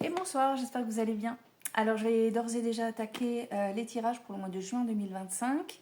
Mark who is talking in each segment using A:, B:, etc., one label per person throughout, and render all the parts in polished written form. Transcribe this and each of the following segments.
A: Et bonsoir, j'espère que vous allez bien. Alors, je vais d'ores et déjà attaquer les tirages pour le mois de juin 2025.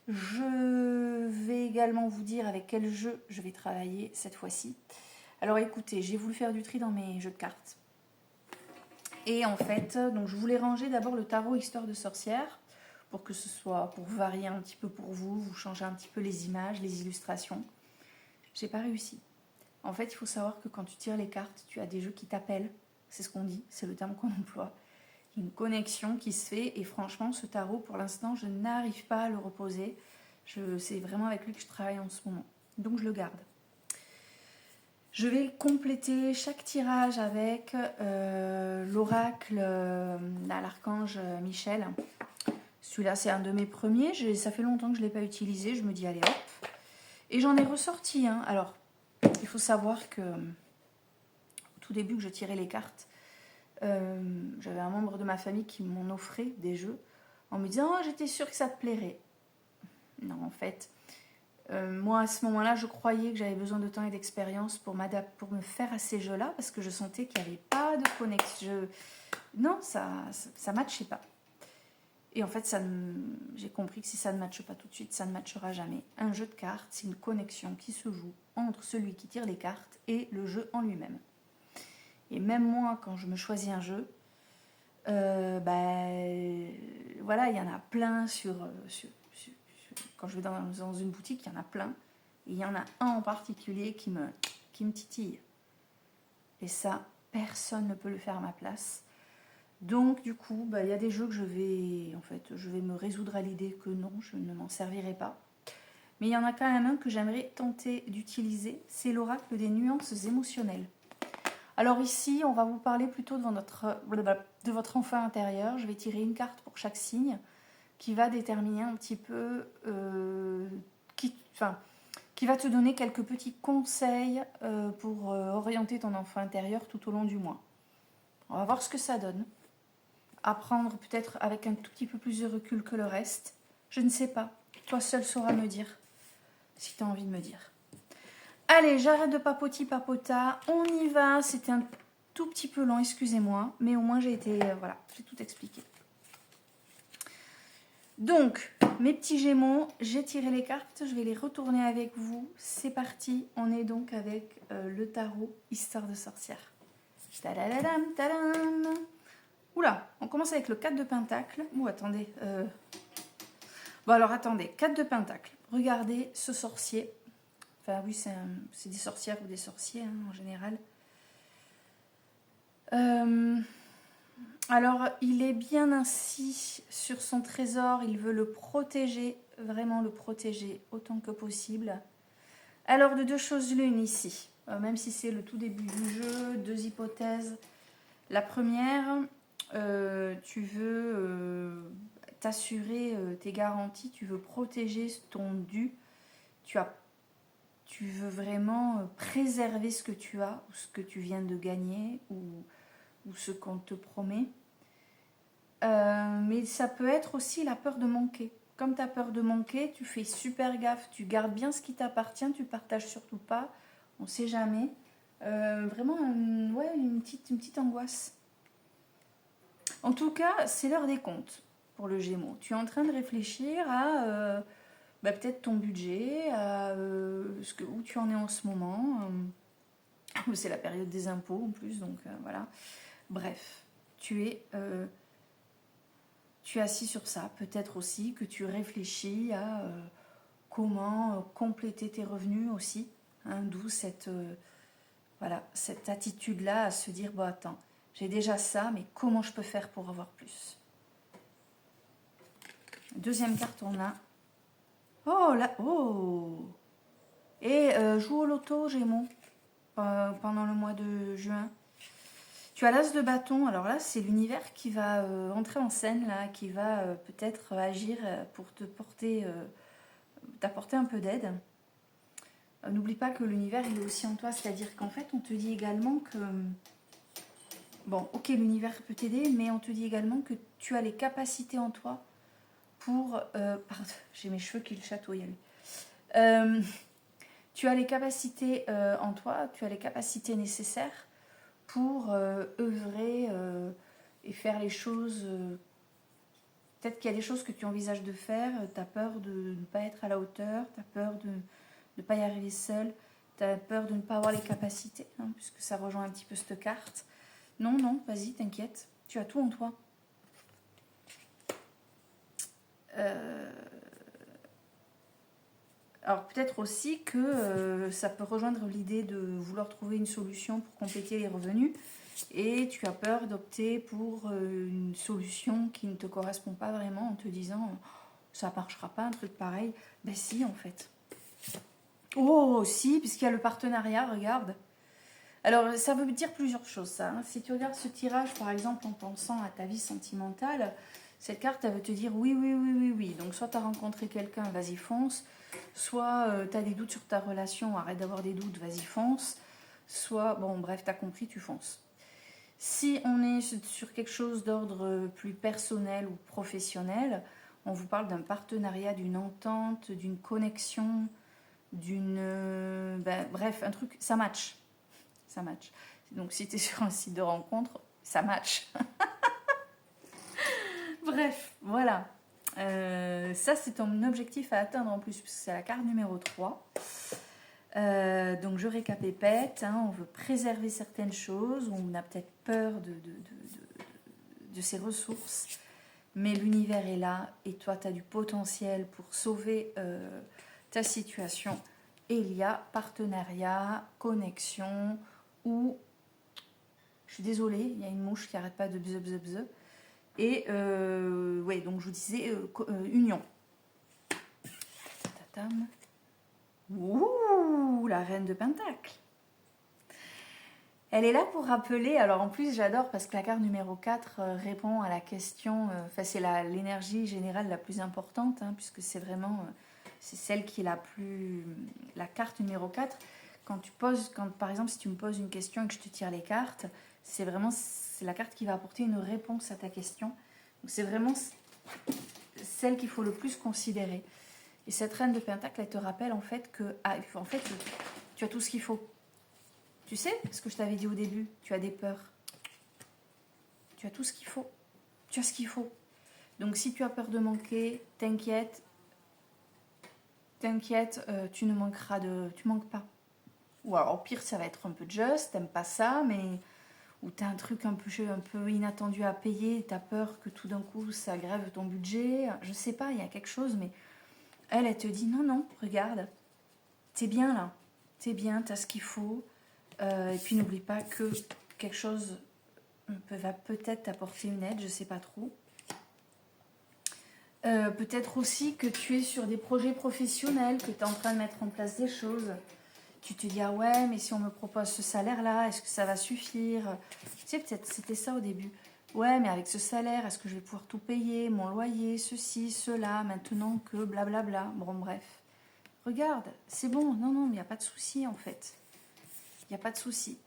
A: Je vais également vous dire avec quel jeu je vais travailler cette fois-ci. Alors écoutez, j'ai voulu faire du tri dans mes jeux de cartes. Et en fait, donc je voulais ranger d'abord le tarot Histoire de sorcière pour que ce soit, pour varier un petit peu pour vous, vous changer un petit peu les images, les illustrations. J'ai pas réussi. En fait, il faut savoir que quand tu tires les cartes, tu as des jeux qui t'appellent. C'est ce qu'on dit, c'est le terme qu'on emploie. Il y a une connexion qui se fait et franchement, ce tarot, pour l'instant, je n'arrive pas à le reposer. C'est vraiment avec lui que je travaille en ce moment. Donc, je le garde. Je vais compléter chaque tirage avec l'oracle à l'archange Michel. Celui-là, c'est un de mes premiers. Ça fait longtemps que je ne l'ai pas utilisé. Je me dis, allez hop. Et j'en ai ressorti un. Alors, il faut savoir que au tout début que je tirais les cartes, j'avais un membre de ma famille qui m'en offrait des jeux en me disant « Oh, j'étais sûre que ça te plairait ». Non, en fait, moi à ce moment-là, je croyais que j'avais besoin de temps et d'expérience pour me faire à ces jeux-là parce que je sentais qu'il n'y avait pas de connexion. Non, ça matchait pas. Et en fait, j'ai compris que si ça ne matche pas tout de suite, ça ne matchera jamais. Un jeu de cartes, c'est une connexion qui se joue entre celui qui tire les cartes et le jeu en lui-même. Et même moi, quand je me choisis un jeu, voilà, il y en a plein quand je vais dans une boutique, il y en a plein. Et il y en a un en particulier qui me titille. Et ça, personne ne peut le faire à ma place. Donc, du coup, il y a des jeux que je vais me résoudre à l'idée que non, je ne m'en servirai pas. Mais il y en a quand même un que j'aimerais tenter d'utiliser, c'est l'oracle des nuances émotionnelles. Alors ici, on va vous parler plutôt de votre enfant intérieur. Je vais tirer une carte pour chaque signe qui va déterminer un petit peu, qui va te donner quelques petits conseils pour orienter ton enfant intérieur tout au long du mois. On va voir ce que ça donne. Apprendre peut-être avec un tout petit peu plus de recul que le reste. Je ne sais pas. Toi seul sauras me dire si tu as envie de me dire. Allez, j'arrête de papota. On y va. C'était un tout petit peu long, excusez-moi. Mais au moins, j'ai tout expliqué. Donc, mes petits gémeaux, j'ai tiré les cartes. Je vais les retourner avec vous. C'est parti. On est donc avec le tarot Histoire de sorcière. Tadadam, tadam. Oula, on commence avec le 4 de pentacle. Attendez. Bon, alors, attendez. 4 de pentacle. Regardez ce sorcier. Enfin, oui, c'est des sorcières ou des sorciers, hein, en général. Alors, il est bien ainsi sur son trésor. Il veut le protéger, vraiment le protéger autant que possible. Alors, de deux choses l'une ici. Même si c'est le tout début du jeu, deux hypothèses. La première, tu veux t'assurer tes garanties, tu veux protéger ton dû. Tu veux vraiment préserver ce que tu as, ou ce que tu viens de gagner, ou ce qu'on te promet. Mais ça peut être aussi la peur de manquer. Comme tu as peur de manquer, tu fais super gaffe, tu gardes bien ce qui t'appartient, tu partages surtout pas, on ne sait jamais. Vraiment, une petite angoisse. En tout cas, c'est l'heure des comptes pour le Gémeaux. Tu es en train de réfléchir à peut-être ton budget, à où tu en es en ce moment. C'est la période des impôts en plus, donc voilà. Bref, tu es assis sur ça. Peut-être aussi que tu réfléchis à comment compléter tes revenus aussi. Hein, d'où cette attitude-là à se dire, bon attends, j'ai déjà ça, mais comment je peux faire pour avoir plus? Deuxième carte, on a... Oh là, oh! Et joue au loto, Gémeaux, pendant le mois de juin. Tu as l'as de bâton. Alors là, c'est l'univers qui va entrer en scène, là, qui va peut-être agir pour t'apporter un peu d'aide. N'oublie pas que l'univers, il est aussi en toi. C'est-à-dire qu'en fait, on te dit également que... Bon, ok, l'univers peut t'aider, mais on te dit également que tu as les capacités en toi pour... pardon, j'ai mes cheveux qui le chatouillent, lui. Tu as les capacités en toi, tu as les capacités nécessaires pour œuvrer et faire les choses. Peut-être qu'il y a des choses que tu envisages de faire, tu as peur de ne pas être à la hauteur, tu as peur de ne pas y arriver seul, tu as peur de ne pas avoir les capacités, hein, puisque ça rejoint un petit peu cette carte. Non, non, vas-y, t'inquiète, tu as tout en toi. Alors peut-être aussi que ça peut rejoindre l'idée de vouloir trouver une solution pour compléter les revenus et tu as peur d'opter pour une solution qui ne te correspond pas vraiment en te disant ça marchera pas un truc pareil. Ben si en fait. Oh si, puisqu'il y a le partenariat, regarde. Alors ça veut dire plusieurs choses ça. Hein. Si tu regardes ce tirage par exemple en pensant à ta vie sentimentale, cette carte elle veut te dire oui, oui, oui, oui, oui. Donc soit tu as rencontré quelqu'un, vas-y fonce. Soit tu as des doutes sur ta relation, arrête d'avoir des doutes, vas-y fonce. Soit, bon bref, tu as compris, tu fonces. Si on est sur quelque chose d'ordre plus personnel ou professionnel, on vous parle d'un partenariat, d'une entente, d'une connexion, d'une... bref, un truc, ça match. Ça match. Donc si tu es sur un site de rencontre, ça match. Bref, voilà. Ça, c'est ton objectif à atteindre en plus, puisque c'est la carte numéro 3. Donc, je récapépète. Hein, on veut préserver certaines choses. On a peut-être peur de ses ressources. Mais l'univers est là et toi, tu as du potentiel pour sauver ta situation. Et il y a partenariat, connexion ou... Je suis désolée, il y a une mouche qui n'arrête pas de bzz bzz bzz. Et ouais, donc je vous disais union. Tatam. Ouh, la reine de Pentacle. Elle est là pour rappeler, alors en plus j'adore parce que la carte numéro 4 répond à la question, enfin c'est l'énergie générale la plus importante, hein, puisque c'est vraiment, c'est celle qui est la plus, la carte numéro 4, quand par exemple si tu me poses une question et que je te tire les cartes, c'est la carte qui va apporter une réponse à ta question, donc c'est vraiment celle qu'il faut le plus considérer. Et cette reine de Pentacle, elle te rappelle en fait que en fait, tu as tout ce qu'il faut. Tu sais ce que je t'avais dit au début, tu as des peurs. Tu as tout ce qu'il faut. Tu as ce qu'il faut. Donc si tu as peur de manquer, t'inquiète, tu ne manqueras tu manques pas. Ou alors au pire, ça va être un peu juste, t'aimes pas ça, mais ou t'as un truc un peu inattendu à payer, t'as peur que tout d'un coup ça grève ton budget, je sais pas, il y a quelque chose, mais elle te dit non, non, regarde, t'es bien là, t'es bien, t'as ce qu'il faut. Et puis n'oublie pas que quelque chose va peut-être t'apporter une aide, je sais pas trop. Peut-être aussi que tu es sur des projets professionnels, que tu es en train de mettre en place des choses. Tu te dis, ah ouais, mais si on me propose ce salaire-là, est-ce que ça va suffire? Tu sais, peut-être c'était ça au début. Ouais, mais avec ce salaire, est-ce que je vais pouvoir tout payer? Mon loyer, ceci, cela, maintenant que blablabla. Bon, bref. Regarde, c'est bon. Non, non, mais il n'y a pas de souci en fait. Il n'y a pas de souci.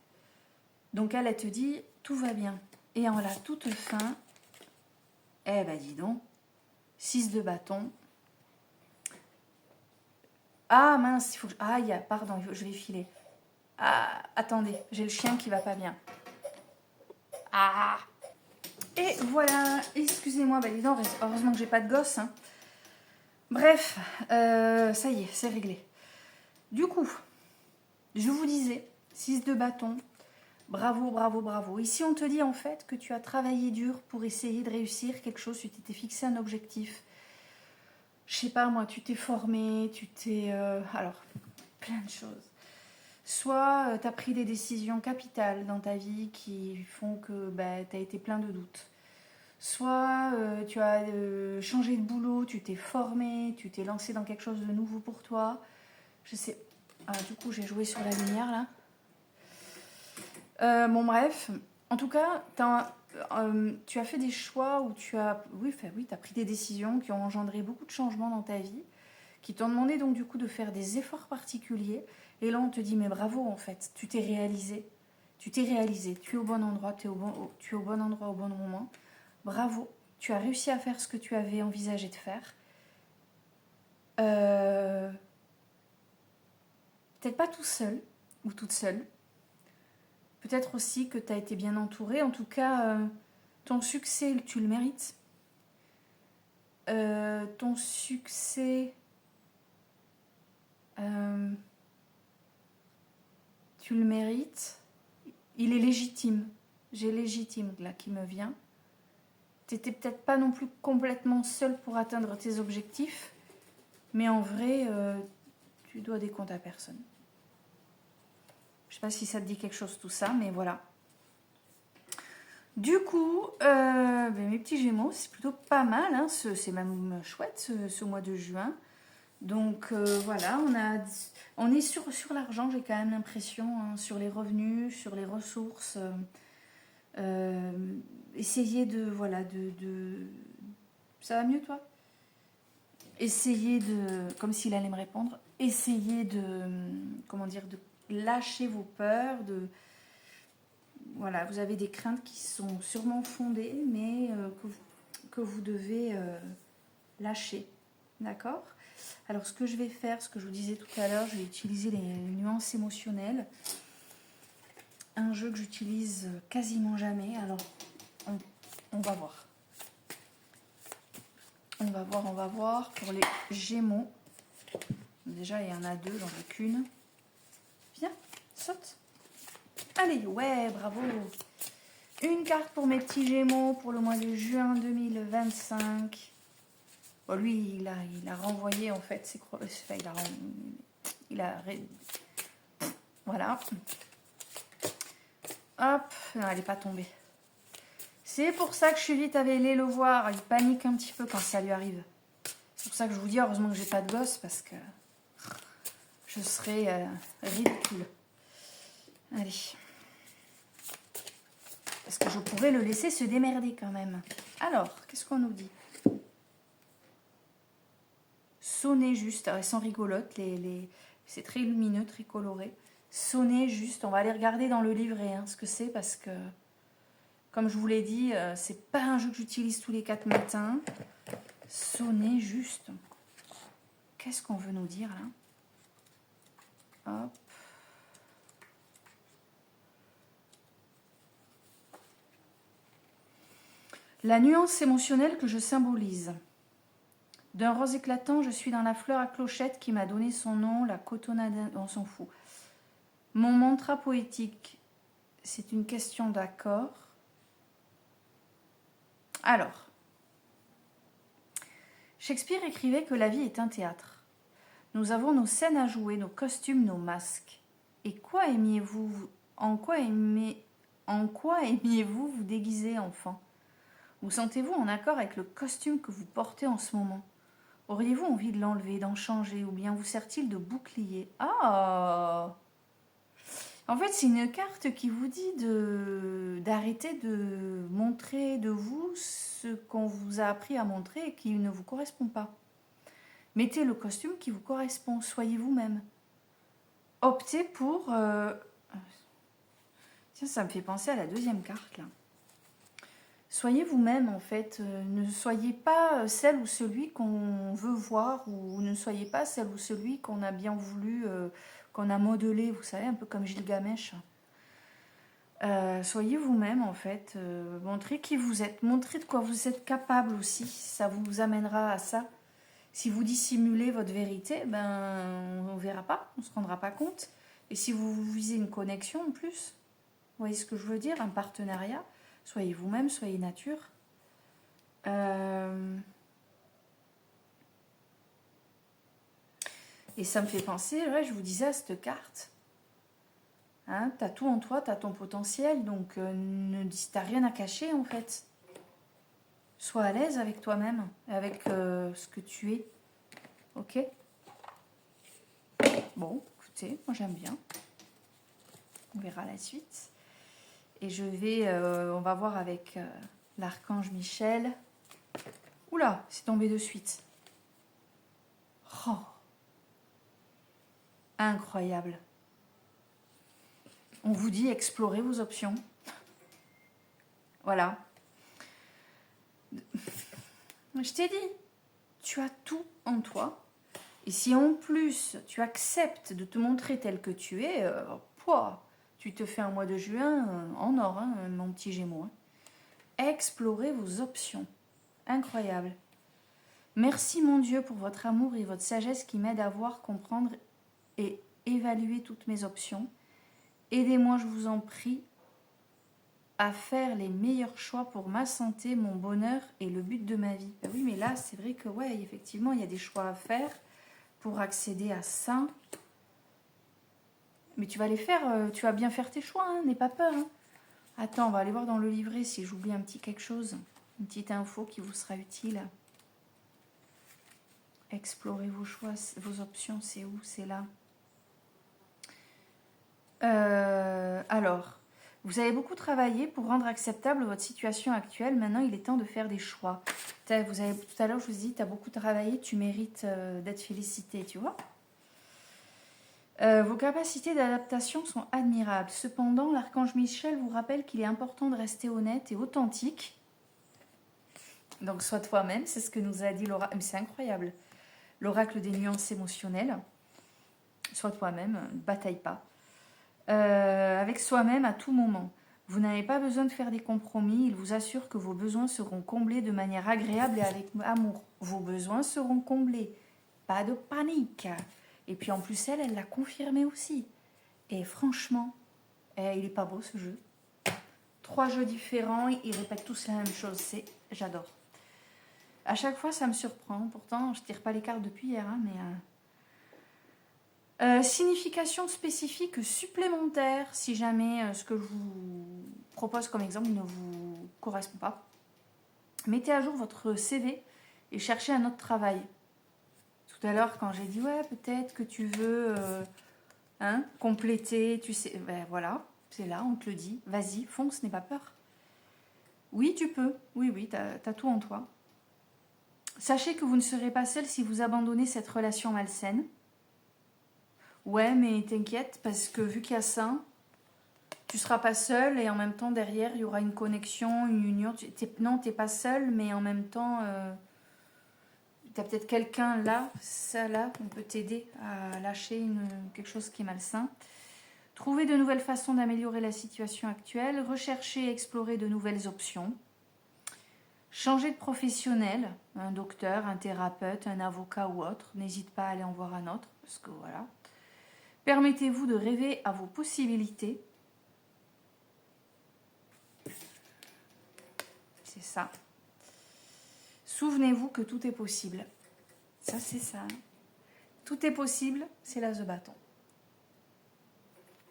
A: Donc elle te dit, tout va bien. Et en la toute fin, eh ben dis donc, 6 de bâton. Ah mince, il faut que... Ah, pardon, je vais filer. Ah, attendez, j'ai le chien qui va pas bien. Ah. Et voilà, excusez-moi, bah dis donc, heureusement que j'ai pas de gosse. Hein. Bref, ça y est, c'est réglé. Du coup, je vous disais, 6 de bâton, bravo, bravo, bravo. Ici, on te dit en fait que tu as travaillé dur pour essayer de réussir quelque chose, tu t'étais fixé un objectif. Je sais pas moi, tu t'es formé, tu t'es... alors, plein de choses. Soit tu as pris des décisions capitales dans ta vie qui font que tu as été plein de doutes. Soit tu as changé de boulot, tu t'es formé, tu t'es lancé dans quelque chose de nouveau pour toi. Je sais... Ah, du coup, j'ai joué sur la lumière là. Bon bref, en tout cas, tu as fait des choix où tu as, t'as pris des décisions qui ont engendré beaucoup de changements dans ta vie, qui t'ont demandé donc du coup de faire des efforts particuliers. Et là, on te dit, mais bravo en fait, tu t'es réalisé. Tu t'es réalisé, tu es au bon endroit, tu es au bon endroit au bon moment. Bravo, tu as réussi à faire ce que tu avais envisagé de faire. Peut-être pas tout seul ou toute seule. Peut-être aussi que tu as été bien entouré. En tout cas, ton succès, tu le mérites. Ton succès, tu le mérites. Il est légitime. J'ai légitime là qui me vient. Tu n'étais peut-être pas non plus complètement seul pour atteindre tes objectifs. Mais en vrai, tu dois des comptes à personne. Je ne sais pas si ça te dit quelque chose tout ça, mais voilà. Du coup, mes petits Gémeaux, c'est plutôt pas mal. Hein, c'est même chouette ce mois de juin. Donc voilà, on est sur l'argent, j'ai quand même l'impression, hein, sur les revenus, sur les ressources. Essayez de, voilà, Ça va mieux toi? Essayez de, comme s'il allait me répondre, essayez de, comment dire, de lâcher vos peurs, voilà, vous avez des craintes qui sont sûrement fondées, mais que vous devez lâcher, d'accord? Alors ce que je vais faire, ce que je vous disais tout à l'heure, je vais utiliser les nuances émotionnelles, un jeu que j'utilise quasiment jamais, alors on va voir. On va voir pour les Gémeaux. Déjà, il y en a deux, j'en veux qu'une. Viens, saute. Allez, ouais, bravo. Une carte pour mes petits Gémeaux pour le mois de juin 2025. Bon, lui, il a renvoyé, en fait, voilà. Hop, non, elle n'est pas tombée. C'est pour ça que je suis vite allée le voir. Il panique un petit peu quand ça lui arrive. C'est pour ça que je vous dis, heureusement que j'ai pas de gosse, parce que je serais ridicule. Allez. Parce que je pourrais le laisser se démerder quand même. Alors, qu'est-ce qu'on nous dit? Sonner juste, elles sont rigolotes, c'est très lumineux, très coloré. Sonner juste, on va aller regarder dans le livret ce que c'est, parce que, comme je vous l'ai dit, c'est pas un jeu que j'utilise tous les 4 matins. Sonner juste. Qu'est-ce qu'on veut nous dire là? Hop. La nuance émotionnelle que je symbolise. D'un rose éclatant, je suis dans la fleur à clochette qui m'a donné son nom, la cotonnade, on s'en fout. Mon mantra poétique, c'est une question d'accord. Alors, Shakespeare écrivait que la vie est un théâtre. Nous avons nos scènes à jouer, nos costumes, nos masques. Et en quoi aimiez-vous vous déguiser, enfant? Vous sentez-vous en accord avec le costume que vous portez en ce moment? Auriez-vous envie de l'enlever, d'en changer, ou bien vous sert-il de bouclier? Ah! En fait, c'est une carte qui vous dit d'arrêter de montrer de vous ce qu'on vous a appris à montrer et qui ne vous correspond pas. Mettez le costume qui vous correspond, soyez vous-même. Optez pour... Tiens, ça me fait penser à la deuxième carte, là. Soyez vous-même, en fait. Ne soyez pas celle ou celui qu'on veut voir, ou ne soyez pas celle ou celui qu'on a bien voulu, qu'on a modelé, vous savez, un peu comme Gilgamesh. Soyez vous-même, en fait. Montrez qui vous êtes. Montrez de quoi vous êtes capable aussi. Ça vous amènera à ça. Si vous dissimulez votre vérité, ben, on ne verra pas, on ne se rendra pas compte. Et si vous visez une connexion en plus, vous voyez ce que je veux dire, un partenariat, soyez vous-même, soyez nature. Et ça me fait penser, ouais, je vous disais à cette carte, hein, tu as tout en toi, tu as ton potentiel, donc t'as rien à cacher en fait. Sois à l'aise avec toi-même, avec ce que tu es. Ok? Bon, écoutez, moi j'aime bien. On verra la suite. Et je vais, on va voir avec l'archange Michel. Oula, c'est tombé de suite. Oh, incroyable. On vous dit explorez vos options. Voilà. Je t'ai dit, tu as tout en toi. Et si en plus tu acceptes de te montrer tel que tu es, Tu te fais un mois de juin en or, hein, mon petit Gémeaux. Hein. Explorez vos options. Incroyable. Merci mon Dieu pour votre amour et votre sagesse qui m'aident à voir, comprendre et évaluer toutes mes options. Aidez-moi, je vous en prie, à faire les meilleurs choix pour ma santé, mon bonheur et le but de ma vie. Ben oui, mais là, c'est vrai que, ouais, effectivement, il y a des choix à faire pour accéder à ça. Mais tu vas les faire, tu vas bien faire tes choix, hein, n'aie pas peur. Hein. Attends, on va aller voir dans le livret si j'oublie un petit quelque chose. Une petite info qui vous sera utile. Explorez vos choix, vos options, c'est où? C'est là. Alors, vous avez beaucoup travaillé pour rendre acceptable votre situation actuelle. Maintenant, il est temps de faire des choix. Tout à l'heure, je vous ai dit, tu as beaucoup travaillé, tu mérites d'être félicité, tu vois. Vos capacités d'adaptation sont admirables. Cependant, l'archange Michel vous rappelle qu'il est important de rester honnête et authentique. Donc, sois toi-même, c'est ce que nous a dit l'oracle. Mais c'est incroyable. L'oracle des nuances émotionnelles. Sois toi-même, ne bataille pas. Avec soi-même à tout moment. Vous n'avez pas besoin de faire des compromis. Il vous assure que vos besoins seront comblés de manière agréable et avec amour. Vos besoins seront comblés. Pas de panique. Et puis en plus, elle l'a confirmé aussi. Et franchement, il est pas beau ce jeu. 3 jeux différents, ils répètent tous la même chose. J'adore. À chaque fois, ça me surprend. Pourtant, je tire pas les cartes depuis hier, hein, mais... signification spécifique supplémentaire, si jamais ce que je vous propose comme exemple ne vous correspond pas. Mettez à jour votre CV et cherchez un autre travail. Tout à l'heure, quand j'ai dit, ouais, peut-être que tu veux compléter, tu sais, ben voilà, c'est là, on te le dit. Vas-y, fonce, n'aie pas peur. Oui, tu peux. Oui, t'as tout en toi. Sachez que vous ne serez pas seul si vous abandonnez cette relation malsaine. Ouais, mais t'inquiète, parce que vu qu'il y a ça, tu seras pas seul et en même temps, derrière, il y aura une connexion, une union. Non, t'es pas seul, mais en même temps, t'as peut-être quelqu'un là, ça là, on peut t'aider à lâcher quelque chose qui est malsain. Trouver de nouvelles façons d'améliorer la situation actuelle, rechercher et explorer de nouvelles options. Changer de professionnel, un docteur, un thérapeute, un avocat ou autre. N'hésite pas à aller en voir un autre, parce que voilà. Permettez-vous de rêver à vos possibilités. C'est ça. Souvenez-vous que tout est possible. Ça, c'est ça. Tout est possible, c'est l'as de bâton.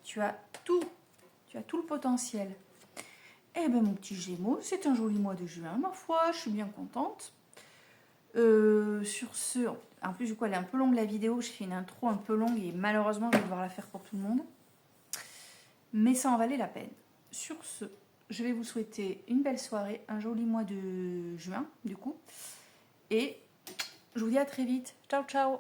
A: Tu as tout le potentiel. Eh bien, mon petit Gémeaux, c'est un joli mois de juin, ma foi, je suis bien contente. Sur ce, en plus du coup, elle est un peu longue la vidéo, j'ai fait une intro un peu longue et malheureusement, je vais devoir la faire pour tout le monde. Mais ça en valait la peine. Sur ce, je vais vous souhaiter une belle soirée, un joli mois de juin, du coup. Et je vous dis à très vite. Ciao, ciao!